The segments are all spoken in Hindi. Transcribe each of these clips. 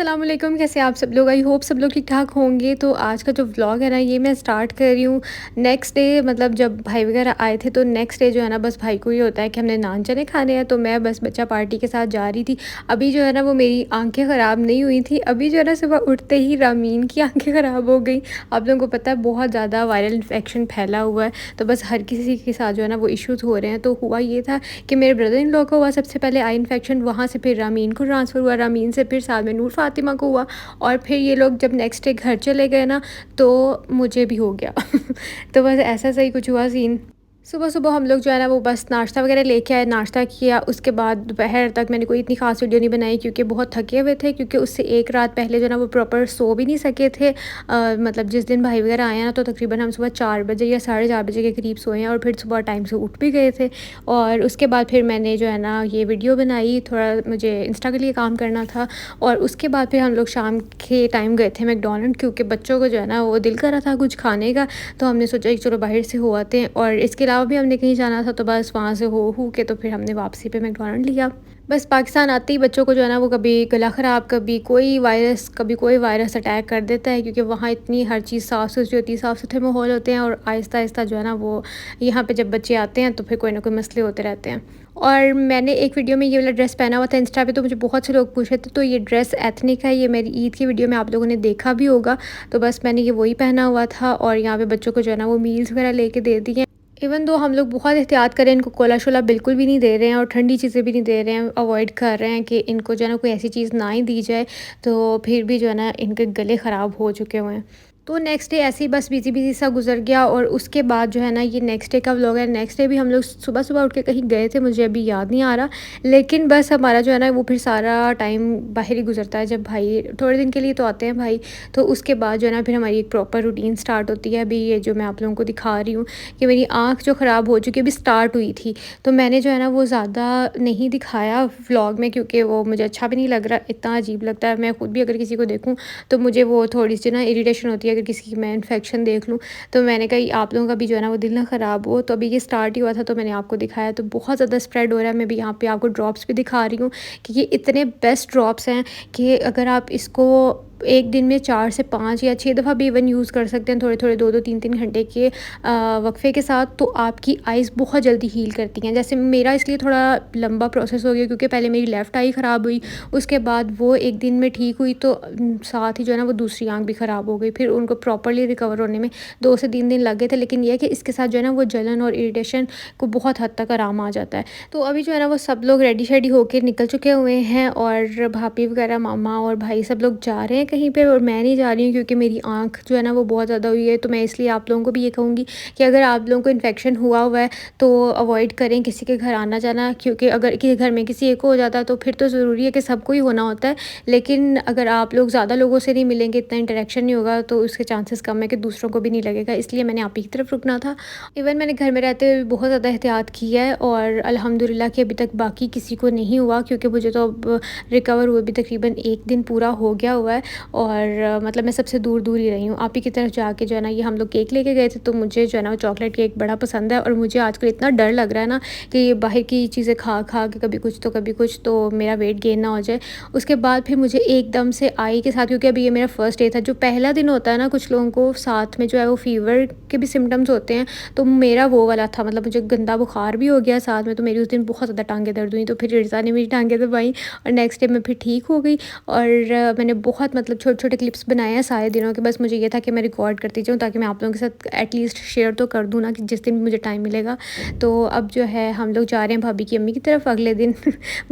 अस्सलाम वालेकुम, कैसे आप सब लोग? आई होप सब लोग ठीक-ठाक होंगे। तो आज का जो व्लॉग है ना, ये मैं स्टार्ट कर रही हूँ नेक्स्ट डे, मतलब जब भाई वगैरह आए थे तो नेक्स्ट डे जो है ना, बस भाई को ये होता है कि हमने नान चने खाने हैं, तो मैं बस बच्चा पार्टी के साथ जा रही थी। अभी जो है ना, वो मेरी आँखें ख़राब नहीं हुई थी, अभी जो है ना सुबह उठते ही रामीन की आँखें ख़राब हो गई। आप लोगों को पता है बहुत ज़्यादा वायरल इन्फेक्शन फैला हुआ है, तो बस हर किसी के साथ जो है ना वो इश्यूज़ हो रहे हैं। तो हुआ ये था कि मेरे ब्रदर इन लॉ को हुआ सबसे पहले आई इन्फेक्शन, वहाँ से फिर रामीन को ट्रांसफ़र हुआ, रामीन से फिर साथ में नूर फ़ातिमा को हुआ, और फिर ये लोग जब नेक्स्ट डे घर चले गए ना, तो मुझे भी हो गया। तो बस ऐसा सही कुछ हुआ सीन। सुबह-सुबह हम लोग जो है ना वो बस नाश्ता वग़ैरह लेके आए, नाश्ता किया, उसके बाद दोपहर तक मैंने कोई इतनी ख़ास वीडियो नहीं बनाई क्योंकि बहुत थके हुए थे, क्योंकि उससे एक रात पहले जो है ना वो प्रॉपर सो भी नहीं सके थे। मतलब जिस दिन भाई वग़ैरह आए हैं ना, तो तकरीबन हम सुबह 4 बजे या साढ़े 4 बजे के करीब सोए हैं, और फिर सुबह टाइम से उठ भी गए थे। और उसके बाद फिर मैंने जो है ना ये वीडियो बनाई, थोड़ा मुझे इंस्टा के लिए काम करना था, और उसके बाद फिर हम लोग शाम के टाइम गए थे मैकडॉनल्ड, क्योंकि बच्चों को जो है ना वो दिल कर रहा था कुछ खाने का। तो हमने सोचा कि चलो बाहर से हो आते हैं, और इसके अलावा भी हमने कहीं जाना था, तो बस वहाँ से हो के तो फिर हमने वापसी पे मैकडॉनल्ड लिया। बस पाकिस्तान आते ही बच्चों को जो है ना वो कभी गला ख़राब, कभी कोई वायरस अटैक कर देता है, क्योंकि वहाँ इतनी हर चीज़ साफ़-सुथरी होती है, साफ़-सुथरे माहौल होते हैं, और आहिस्ता-आहिस्ता जो है ना वो यहाँ पे जब बच्चे आते हैं तो फिर कोई ना कोई मसले होते रहते हैं। और मैंने एक वीडियो में ये वाला ड्रेस पहना हुआ था इंस्टा पे, तो मुझे बहुत से लोग पूछ रहे थे, तो ये ड्रेस एथनिक है, ये मेरी ईद की वीडियो में आप लोगों ने देखा भी होगा। तो बस मैंने ये वही पहना हुआ था, और यहाँ पे बच्चों को जो है ना वो मील्स वगैरह लेके दे दी हैं। इवन दो हम लोग बहुत एहतियात करें, इनको कोला-शोला बिल्कुल भी नहीं दे रहे हैं, और ठंडी चीज़ें भी नहीं दे रहे हैं, अवॉइड कर रहे हैं कि इनको जो है ना कोई ऐसी चीज़ ना ही दी जाए, तो फिर भी जो है ना इनके गले ख़राब हो चुके हुए हैं। तो नेक्स्ट डे ऐसे ही बस बिज़ी-बिज़ी सा गुज़र गया, और उसके बाद जो है ना ये नेक्स्ट डे का व्लॉग है। नेक्स्ट डे भी हम लोग सुबह-सुबह उठ के कहीं गए थे, मुझे अभी याद नहीं आ रहा, लेकिन बस हमारा जो है ना वो फिर सारा टाइम बाहर ही गुज़रता है। जब भाई थोड़े दिन के लिए तो आते हैं भाई, तो उसके बाद जो है ना फिर हमारी एक प्रॉपर रूटीन स्टार्ट होती है। अभी ये जो मैं आप लोगों को दिखा रही हूँ कि मेरी आँख जो ख़राब हो चुकी है, अभी स्टार्ट हुई थी, तो मैंने जो है ना वो ज़्यादा नहीं दिखाया व्लॉग में, क्योंकि वो मुझे अच्छा भी नहीं लग रहा, इतना अजीब लगता है। मैं खुद भी अगर किसी को देखूँ तो मुझे वो थोड़ी-सी ना इरिटेशन होती है, अगर किसी की मैं इन्फेक्शन देख लूँ। तो मैंने कहा आप लोगों का भी जो है ना वो दिल ना ख़राब हो, तो अभी ये स्टार्ट ही हुआ था, तो मैंने आपको दिखाया, तो बहुत ज़्यादा स्प्रेड हो रहा है। मैं भी यहाँ पे आपको ड्रॉप्स भी दिखा रही हूँ कि ये इतने बेस्ट ड्रॉप्स हैं कि अगर आप इसको एक दिन में 4 से 5 या 6 दफ़ा भी इवन यूज़ कर सकते हैं, थोड़े-थोड़े 2-2 3-3 घंटे के वक़्फ़े के साथ, तो आपकी आइज़ बहुत जल्दी हील करती हैं। जैसे मेरा इसलिए थोड़ा लंबा प्रोसेस हो गया, क्योंकि पहले मेरी लेफ़्ट आई ख़राब हुई, उसके बाद वो एक दिन में ठीक हुई, तो साथ ही जो है ना वो दूसरी आँख भी ख़राब हो गई। फिर उनको प्रॉपर्ली रिकवर होने में 2 से 3 दिन लग गए थे, लेकिन ये है कि इसके साथ जो है ना वो जलन और इरिटेशन को बहुत हद तक आराम आ जाता है। तो अभी जो है ना वो सब लोग रेडी-शेडी होके निकल चुके हुए हैं, और भाभी वगैरह, मामा और भाई सब लोग जा रहे हैं कहीं पे, और मैं नहीं जा रही हूँ क्योंकि मेरी आँख जो है ना वो बहुत ज़्यादा हुई है। तो मैं इसलिए आप लोगों को भी ये कहूँगी कि अगर आप लोगों को इन्फेक्शन हुआ है तो अवॉइड करें किसी के घर आना-जाना, क्योंकि अगर किसी घर में किसी एक को हो जाता है तो फिर तो ज़रूरी है कि सबको ही होना होता है। लेकिन अगर आप लोग ज़्यादा लोगों से नहीं मिलेंगे, इतना इंटरेक्शन नहीं होगा, तो उसके चांसेस कम है कि दूसरों को भी नहीं लगेगा, इसलिए मैंने आप ही की तरफ रुकना था। इवन मैंने घर में रहते हुए भी बहुत ज़्यादा एहतियात की है, और अल्हम्दुलिल्लाह कि अभी तक बाकी किसी को नहीं हुआ, क्योंकि मुझे तो अब रिकवर हुए भी तकरीबन 1 दिन पूरा हो गया हुआ है, और मतलब मैं सबसे दूर-दूर ही रही हूँ। आप ही की तरफ जाके जो है ना ये हम लोग केक लेके गए थे, तो मुझे जो है ना वो चॉकलेट केक बड़ा पसंद है, और मुझे आजकल इतना डर लग रहा है ना कि ये बाहर की चीज़ें खा-खा के कभी कुछ तो मेरा वेट गेन ना हो जाए। उसके बाद फिर मुझे एकदम से आई के साथ, क्योंकि अभी ये मेरा फर्स्ट डे था, जो पहला दिन होता है ना कुछ लोगों को साथ में जो है वो फ़ीवर के भी सिम्पटम्स होते हैं, तो मेरा वो वाला था। मतलब मुझे गंदा बुखार भी हो गया साथ में, तो मेरी उस दिन बहुत ज़्यादा टाँगें दर्द हुई, तो फिर रिज़ा ने मेरी टाँगें दबाई, और नेक्स्ट डे मैं फिर ठीक हो गई। और मैंने बहुत मतलब छोटे-छोटे क्लिप्स बनाए हैं सारे दिनों के, बस मुझे ये था कि मैं रिकॉर्ड करती जाऊँ, ताकि मैं आप लोगों के साथ एटलीस्ट शेयर तो कर दूँ ना, कि जिस दिन मुझे टाइम मिलेगा। तो अब जो है हम लोग जा रहे हैं भाभी की अम्मी की तरफ अगले दिन।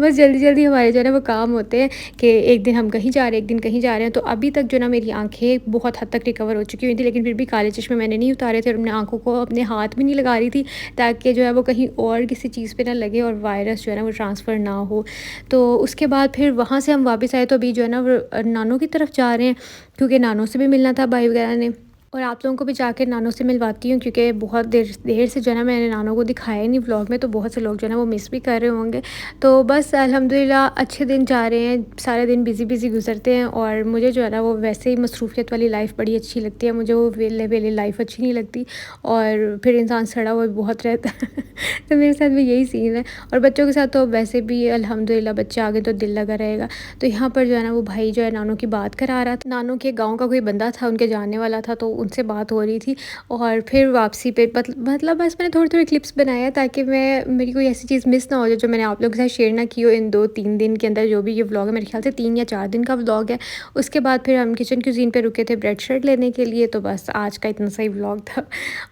बस जल्दी-जल्दी हमारे जो है ना वो काम होते हैं कि एक दिन हम कहीं जा रहे हैं, एक दिन कहीं जा रहे हैं। तो अभी तक जो ना मेरी आँखें बहुत हद तक रिकवर हो चुकी हुई थी, लेकिन फिर भी काले चश्मे मैंने नहीं उतारे थे, और अपने आँखों को अपने हाथ भी नहीं लगा रही थी, ताकि जो है वो कहीं और किसी चीज़ पे ना लगे, और वायरस जो है ना वो ट्रांसफ़र ना हो। तो उसके बाद फिर वहाँ से हम वापस आए, तो अभी जो है ना वो नानों की तरफ जा रहे हैं, क्योंकि नानों से भी मिलना था भाई वगैरह ने। और आप लोगों को भी जाके नानों से मिलवाती हूँ, क्योंकि बहुत देर देर से जो है ना मैंने नानों को दिखाया ही नहीं व्लॉग में, तो बहुत से लोग जो है ना वो मिस भी कर रहे होंगे। तो बस अल्हम्दुलिल्लाह अच्छे दिन जा रहे हैं, सारे दिन बिज़ी गुजरते हैं, और मुझे जो है ना वो वैसे ही मसरूफ़ियत वाली लाइफ बड़ी अच्छी लगती है। मुझे वो वेले-वेले लाइफ अच्छी नहीं लगती, और फिर इंसान सड़ा हुआ भी बहुत रहता है। तो मेरे साथ भी यही सीन है और बच्चों के साथ तो वैसे भी अल्हम्दुलिल्लाह बच्चे आ गए तो दिल लगा रहेगा। तो यहाँ पर जो है ना वो भाई जो है नानों की बात करा रहा था। नानों के गाँव का कोई बंदा था उनके जानने वाला था तो उनसे बात हो रही थी और फिर वापसी पे मतलब बस मैंने थोड़े-थोड़े क्लिप्स बनाए हैं ताकि मैं मेरी कोई ऐसी चीज़ मिस ना हो जाए जो मैंने आप लोगों के साथ शेयर ना की हो इन 2-3 दिन के अंदर जो भी ये व्लॉग है मेरे ख़्याल से 3 या 4 दिन का व्लॉग है। उसके बाद फिर हम किचन क्यूज़ीन पे रुके थे ब्रेड श्रेड लेने के लिए तो बस आज का इतना सही व्लॉग था।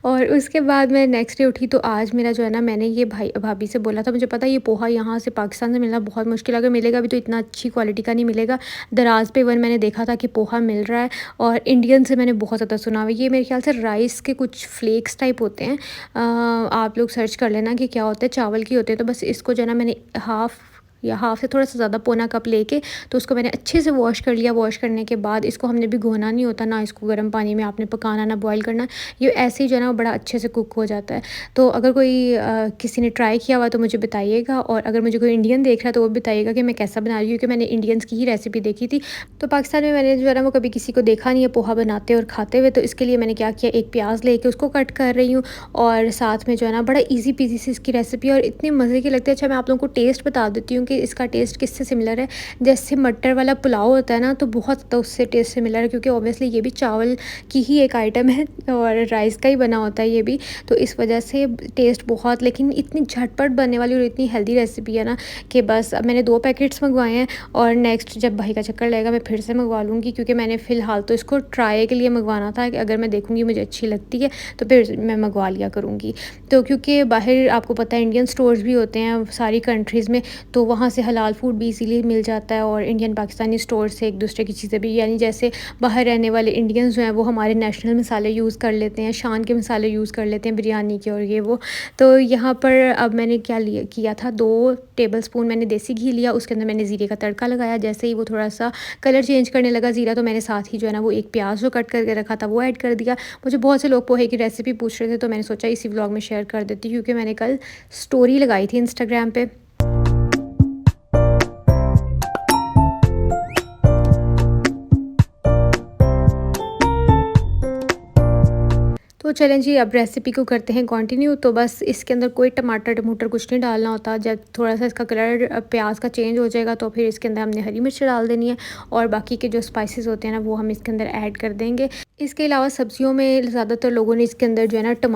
और उसके बाद मैं नेक्स्ट डे उठी तो आज मेरा जो है ना मैंने ये भाई भाभी से बोला था मुझे पता है ये पोहा यहाँ से पाकिस्तान से मिलना बहुत मुश्किल अगर मिलेगा भी तो इतना अच्छी क्वालिटी का नहीं मिलेगा। दराज़ पे इवन मैंने देखा था कि पोहा मिल रहा है और इंडियन से मैंने बहुत ज़्यादा सुना हुआ है। ये मेरे ख़्याल से राइस के कुछ फ्लेक्स टाइप होते हैं। आप लोग सर्च कर लेना कि क्या होता है, चावल की होते हैं। तो बस इसको जो है ना मैंने हाफ़ से थोड़ा सा ज़्यादा पौना कप लेके तो उसको मैंने अच्छे से वॉश कर लिया। वॉश करने के बाद इसको हमने भिगोना नहीं होता, ना इसको गर्म पानी में आपने पकाना ना बॉयल करना। ये ऐसे ही जो है ना वो बड़ा अच्छे से कुक हो जाता है। तो अगर कोई किसी ने ट्राई किया हुआ तो मुझे बताइएगा और अगर मुझे कोई इंडियन देख रहा है तो वो बताइएगा कि मैं कैसा बना रही हूँ, क्योंकि मैंने इंडियंस की ही रेसिपी देखी थी। तो पाकिस्तान में मैंने जो है ना वो कभी किसी को देखा नहीं है पोहा बनाते और खाते हुए। तो इसके लिए मैंने क्या किया, एक प्याज लेके उसको कट कर रही हूँ और साथ में जो है ना बड़ा ईज़ी पीज़ी सी इसकी रेसिपी और इतनी मज़े की लगती है। अच्छा मैं आप लोगों को टेस्ट बता देती हूँ कि इसका टेस्ट किससे सिमिलर है। जैसे मटर वाला पुलाव होता है ना तो बहुत तो उससे टेस्ट सिमिलर है, क्योंकि ऑब्वियसली ये भी चावल की ही एक आइटम है और राइस का ही बना होता है ये भी। तो इस वजह से टेस्ट बहुत, लेकिन इतनी झटपट बनने वाली और इतनी हेल्दी रेसिपी है ना कि बस अब मैंने 2 पैकेट्स मंगवाए हैं और नेक्स्ट जब भाई का चक्कर लगेगा मैं फिर से मंगवा लूँगी, क्योंकि मैंने फ़िलहाल तो इसको ट्राई के लिए मंगवाना था कि अगर मैं देखूँगी मुझे अच्छी लगती है तो फिर मैं मंगवा लिया करूँगी। तो क्योंकि बाहर आपको पता है इंडियन स्टोर्स भी होते हैं सारी कंट्रीज़ में, तो वहाँ से हलाल फूड भी इजीली मिल जाता है और इंडियन पाकिस्तानी स्टोर से एक दूसरे की चीज़ें भी, यानी जैसे बाहर रहने वाले इंडियंस जो हैं वो हमारे नेशनल मसाले यूज़ कर लेते हैं, शान के मसाले यूज़ कर लेते हैं बिरयानी के और ये वो। तो यहाँ पर अब मैंने क्या लिया किया था, 2 टेबलस्पून मैंने देसी घी लिया, उसके अंदर मैंने ज़ीरे का तड़का लगाया। जैसे ही वो थोड़ा सा कलर चेंज करने लगा ज़ीरा, तो मैंने साथ ही जो है ना वो एक प्याज जो कट करके रखा था वो ऐड कर दिया। मुझे बहुत से लोग पोहे की रेसिपी पूछ रहे थे तो मैंने सोचा इसी व्लॉग में शेयर कर देती हूँ, क्योंकि मैंने कल स्टोरी लगाई थी इंस्टाग्राम पे। तो चलें जी, अब रेसिपी को करते हैं कंटिन्यू। तो बस इसके अंदर कोई टमाटर टमूटर कुछ नहीं डालना होता। जब थोड़ा सा इसका कलर प्याज का चेंज हो जाएगा तो फिर इसके अंदर हमने हरी मिर्च डाल देनी है और बाकी के जो स्पाइसेस होते हैं ना वो हम इसके अंदर ऐड कर देंगे। इसके अलावा सब्जियों में ज़्यादातर लोगों ने इसके अंदर जो है ना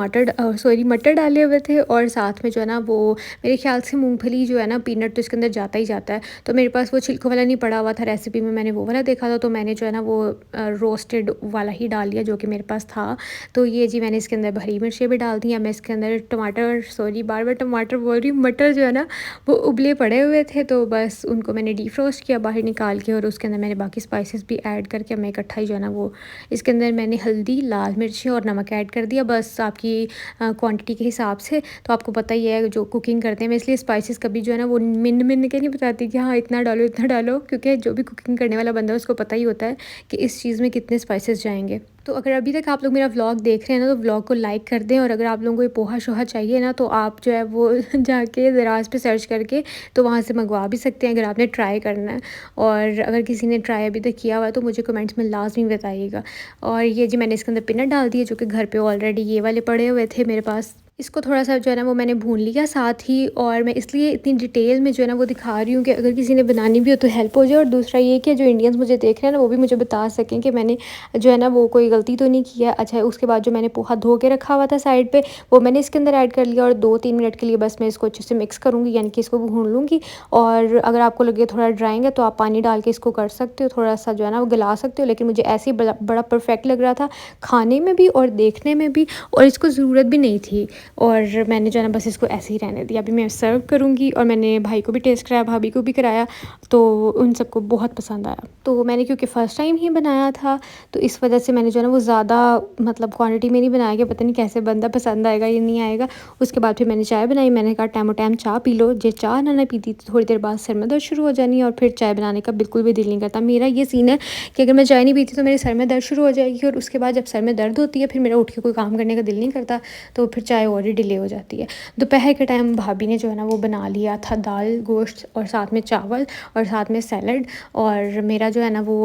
मटर डाले हुए थे और साथ में जो है ना वो मेरे ख्याल से मूंगफली जो है ना पीनट तो इसके अंदर जाता ही जाता है। तो मेरे पास वो छिलकों वाला नहीं पड़ा हुआ था रेसिपी में, मैंने वो वाला देखा था तो मैंने जो है ना वो रोस्टेड वाला ही डाल लिया जो कि मेरे पास था। तो ये जी मैंने इसके अंदर हरी मिर्चें भी डाल दी हैं। मैं इसके अंदर बार बार टमाटर बोल रही हूँ, मटर जो है ना वो उबले पड़े हुए थे तो बस उनको मैंने डीफ्रोस्ट किया बाहर निकाल के और उसके अंदर मैंने बाकी स्पाइसेस भी ऐड करके मैं इकट्ठा ही जो है ना वो इसके अंदर मैंने हल्दी, लाल मिर्ची और नमक ऐड कर दिया, बस आपकी क्वांटिटी के हिसाब से। तो आपको पता ही है जो कुकिंग करते हैं, मैं इसलिए स्पाइसेस कभी जो है ना वो मिन के नहीं बताती कि हाँ इतना डालो, क्योंकि जो भी कुकिंग करने वाला बंदा है उसको पता ही होता है कि इस चीज़ में कितने स्पाइसेस जाएंगे। तो अगर अभी तक आप लोग मेरा व्लॉग देख रहे हैं ना तो व्लॉग को लाइक कर दें और अगर आप लोगों को ये पोहा शोहा चाहिए ना तो आप जो है वो जाके दराज पे सर्च करके तो वहाँ से मंगवा भी सकते हैं अगर आपने ट्राई करना है। और अगर किसी ने ट्राई अभी तक किया हुआ है तो मुझे कमेंट्स में लाजमी बताइएगा। और ये जी मैंने इसके अंदर पीनट डाल दिए जो कि घर पे ऑलरेडी ये वाले पड़े हुए थे मेरे पास। इसको थोड़ा सा जो है ना वो मैंने भून लिया साथ ही, और मैं इसलिए इतनी डिटेल में जो है ना वो दिखा रही हूँ कि अगर किसी ने बनानी भी हो तो हेल्प हो जाए। और दूसरा ये कि जो इंडियंस मुझे देख रहे हैं ना वो भी मुझे बता सकें कि मैंने जो है ना वो कोई गलती तो नहीं की है। अच्छा, उसके बाद जो मैंने पोहा धो के रखा हुआ था साइड पे वो मैंने इसके अंदर ऐड कर लिया और 2-3 मिनट के लिए बस मैं इसको अच्छे से मिक्स करूँगी, यानी कि इसको भून लूँगी। और अगर आपको लगे थोड़ा ड्राइंग है तो आप पानी डाल के इसको कर सकते हो, थोड़ा सा जो है ना वो गला सकते हो, लेकिन मुझे ऐसे ही बड़ा परफेक्ट लग रहा था खाने में भी और देखने में भी, और इसको ज़रूरत भी नहीं थी। और मैंने जो है ना बस इसको ऐसे ही रहने दिया। अभी मैं सर्व करूँगी और मैंने भाई को भी टेस्ट कराया, भाभी को भी कराया, तो उन सबको बहुत पसंद आया। तो मैंने क्योंकि फ़र्स्ट टाइम ही बनाया था तो इस वजह से मैंने जो है ना वो ज़्यादा मतलब क्वांटिटी में नहीं बनाया कि पता नहीं कैसे बंदा पसंद आएगा या नहीं आएगा। उसके बाद फिर मैंने चाय बनाई, मैंने कहा टाइम चाय पी लो, जे चाय ना पीती तो थोड़ी देर बाद सर में दर्द शुरू हो जानी है और फिर चाय बनाने का बिल्कुल भी दिल नहीं करता। मेरा ये सीन है कि अगर मैं चाय नहीं पीती तो मेरे सर में दर्द शुरू हो जाएगी और उसके बाद जब सर में दर्द होती है फिर मेरा उठ के कोई काम करने का दिल नहीं करता, तो फिर चाय और ही डिले हो जाती है। दोपहर के टाइम भाभी ने जो है ना वो बना लिया था दाल, गोश्त और साथ में चावल और साथ में सैलड। और मेरा जो है ना वो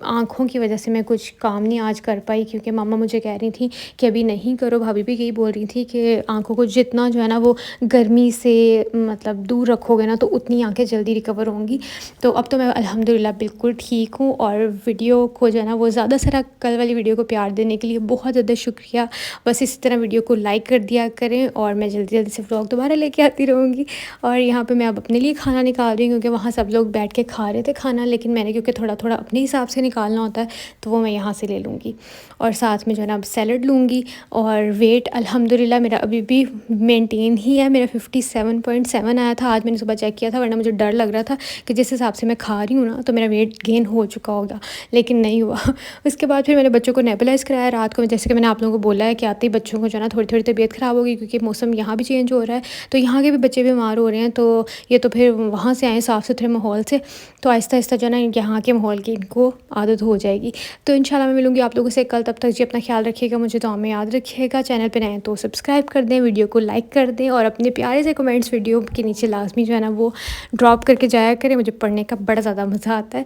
आँखों की वजह से मैं कुछ काम नहीं आज कर पाई, क्योंकि मम्मा मुझे कह रही थी कि अभी नहीं करो। भाभी भी यही बोल रही थी कि आँखों को जितना जो है ना वो गर्मी से मतलब दूर रखोगे ना तो उतनी आँखें जल्दी रिकवर होंगी। तो अब तो मैं अल्हम्दुलिल्लाह बिल्कुल ठीक हूँ। और वीडियो को जो है ना वो ज़्यादा सारा कल वाली वीडियो को प्यार देने के लिए बहुत ज़्यादा शुक्रिया। बस इसी तरह वीडियो को लाइक कर दिया करें और मैं जल्दी जल्दी से व्लॉग दोबारा लेके आती रहूँगी। और यहाँ पे मैं अब अपने लिए खाना निकाल रही हूँ, क्योंकि वहाँ सब लोग बैठ के खा रहे थे खाना, लेकिन मैंने क्योंकि थोड़ा थोड़ा अपने हिसाब से निकालना होता है तो वो मैं यहाँ से ले लूँगी। और साथ में जो है ना अब सैलड लूँगी। और वेट अल्हम्दुलिल्लाह मेरा अभी भी मेंटेन ही है। मेरा 57.7 आया था, आज मैंने सुबह चेक किया था, वरना मुझे डर लग रहा था कि जिस हिसाब से मैं खा रही हूँ ना तो मेरा वेट गेन हो चुका होगा, लेकिन नहीं हुआ। उसके बाद फिर मैंने बच्चों को नेबुलाइज़ कराया रात को, जैसे कि मैंने आप लोगों को बोला है कि आते ही बच्चों को जो है ना थोड़ी थोड़ी तबीयत ख़राब होगी, क्योंकि मौसम यहाँ भी चेंज हो रहा है तो यहाँ के भी बच्चे बीमार हो रहे हैं। तो ये तो फिर वहाँ से आए साफ़ सुथरे माहौल से, तो आहिस्ता आहिस्ता जो है ना यहाँ के माहौल की इनको आदत हो जाएगी। तो इंशाल्लाह मैं मिलूँगी आप लोगों से कल, तब तक जी अपना ख्याल रखिएगा, मुझे दुआ में याद रखिएगा। चैनल पे नए हैं तो सब्सक्राइब कर दें, वीडियो को लाइक कर दें और अपने प्यारे से कमेंट्स वीडियो के नीचे लाजमी जो है ना वो ड्रॉप करके जाया करें, मुझे पढ़ने का बड़ा ज़्यादा मज़ा आता है।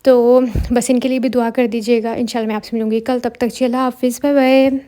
तो बस इनके लिए भी दुआ कर दीजिएगा। इंशाल्लाह मैं आपसे मिलूँगी कल, तब तक जी अल्लाह हाफ़िज़, बाय बाय।